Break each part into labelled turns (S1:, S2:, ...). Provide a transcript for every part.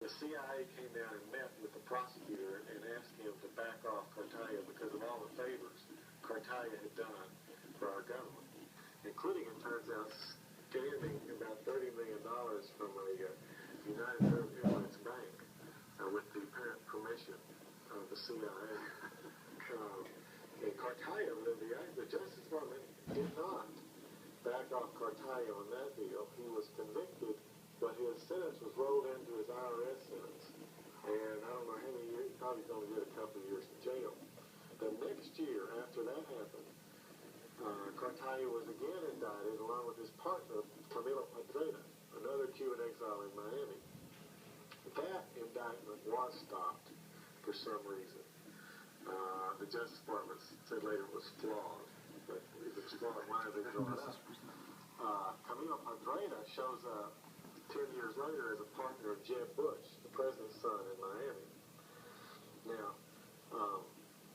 S1: The CIA came down and met with the prosecutor and asked him to back off Cartaya because of all the favors Cartaya had done for our government, including, it turns out, scamming about $30 million from a United Arab Emirates bank with the apparent permission of the CIA. And Cartaya, the Justice Department did not back off Cartaya on that deal. He was convicted, but his sentence was rolled into his IRS sentence. And I don't know how many years, probably going to get a couple of years in jail. The next year, after that happened, Cartaya was again indicted along with his partner, Camilo Padrena, another Cuban exile in Miami. That indictment was stopped for some reason. The Justice Department said later it was flawed. But if it's flawed, why are they throwing it up? Camilo Padrena shows up 10 years later as a partner of Jeb Bush, the president's son in Miami. Now,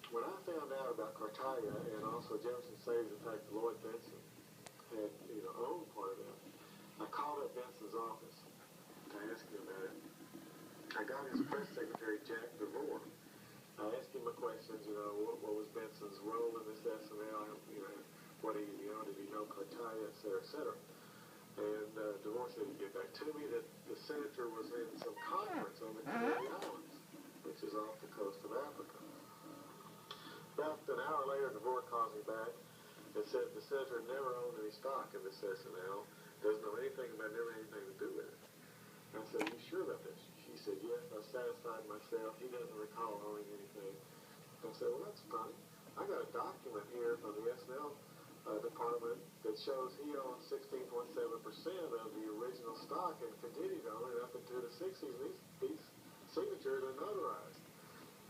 S1: when I found out about Cartaya and also Jefferson Savings, in fact, Lloyd Bentsen had, owned part of that, I called up Benson's office to ask him about it. I got his press secretary, Jack DeVore. I asked him a question, what was Benson's role in this SNL, what did he know Cartaya, et cetera, et cetera. And DeVore said he'd get back to me that the senator was in some conference on the Canary Islands, which is off the coast of Africa. About an hour later, DeVore calls me back and said the senator never owned any stock in this SNL, doesn't know anything about it, never had anything to do with it. I said, are you sure about this? She said, yes, I satisfied myself. He doesn't recall owning anything. I said, well, that's funny. I got a document here from the SNL department that shows he owns 16.7% of the original stock and continued to own it up into the 60s. These signatures are notarized.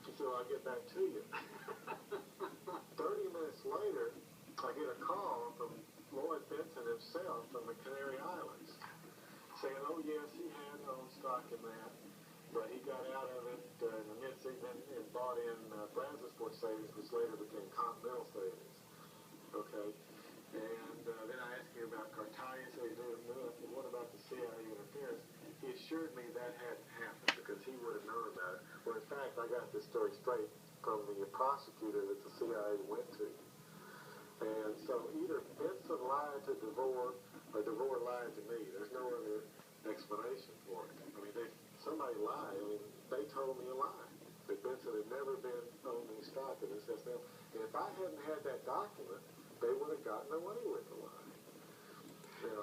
S1: She said, well, I'll get back to you. 30 minutes later, I get a call from Lloyd Bentsen himself from the Canary Islands saying, oh, yes, he had owned stock in that, but he got out of it in the mid-season and bought in Bransonsport Savings, which later became Continental Savings. Okay? And then I asked him about Cartaya, so he didn't know. And what about the CIA interference? He assured me that hadn't happened because he would have known about it. Well, in fact, I got this story straight from the prosecutor that the CIA went to. And so either Bentsen lied to DeVore or DeVore lied to me. There's no other explanation for it. I mean, somebody lied. I mean, they told me a lie. That Bentsen had never been owning stock in this SNL. And if I hadn't had that document, they would have gotten away with the lie. Now,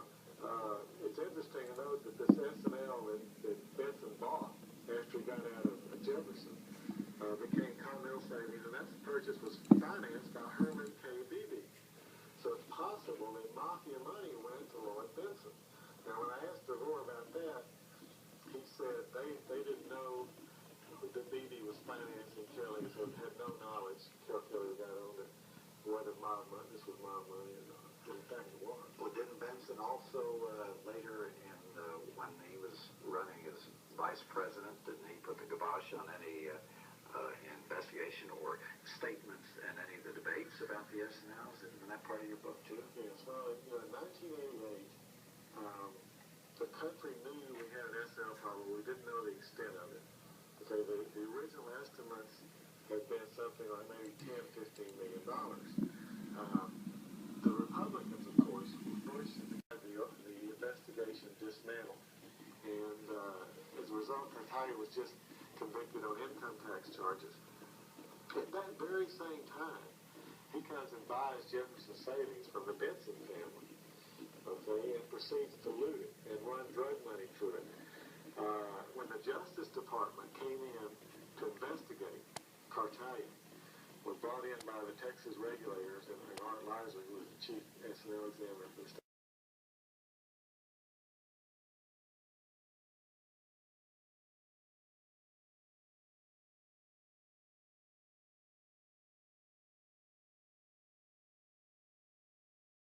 S1: it's interesting to note that this SNL that Bentsen bought after he got out of Jefferson became Continental Savings, and that purchase was financed by Herman K. Beebe. So it's possible that mafia money went to Lloyd Bentsen. Now, when I asked DeVore about that, he said they didn't know that Beebe was financing Kelly, so had no knowledge Kelly got owned it, whether this was my money or not. In fact, it was.
S2: Well, didn't Bentsen also later when he was running as vice president, didn't he put the kibosh on any investigation or statements in any of the debates about the SNLs? Isn't that part of your book, too?
S1: Yes. Well, in 1988, the country knew we had an SNL problem. We didn't know the extent of it. Okay, the original estimates had been something like maybe $10–15 million. The Republicans, of course, Bush had the investigation dismantled. And as a result, Cartaya was just convicted on income tax charges. At that very same time, he comes and buys Jefferson Savings from the Bentsen family, okay, and proceeds to loot it and run drug money through it. When the Justice Department came in to investigate Cartaya, was brought in by the Texas regulators and Art Lizer, who was the chief SNL examiner for the state.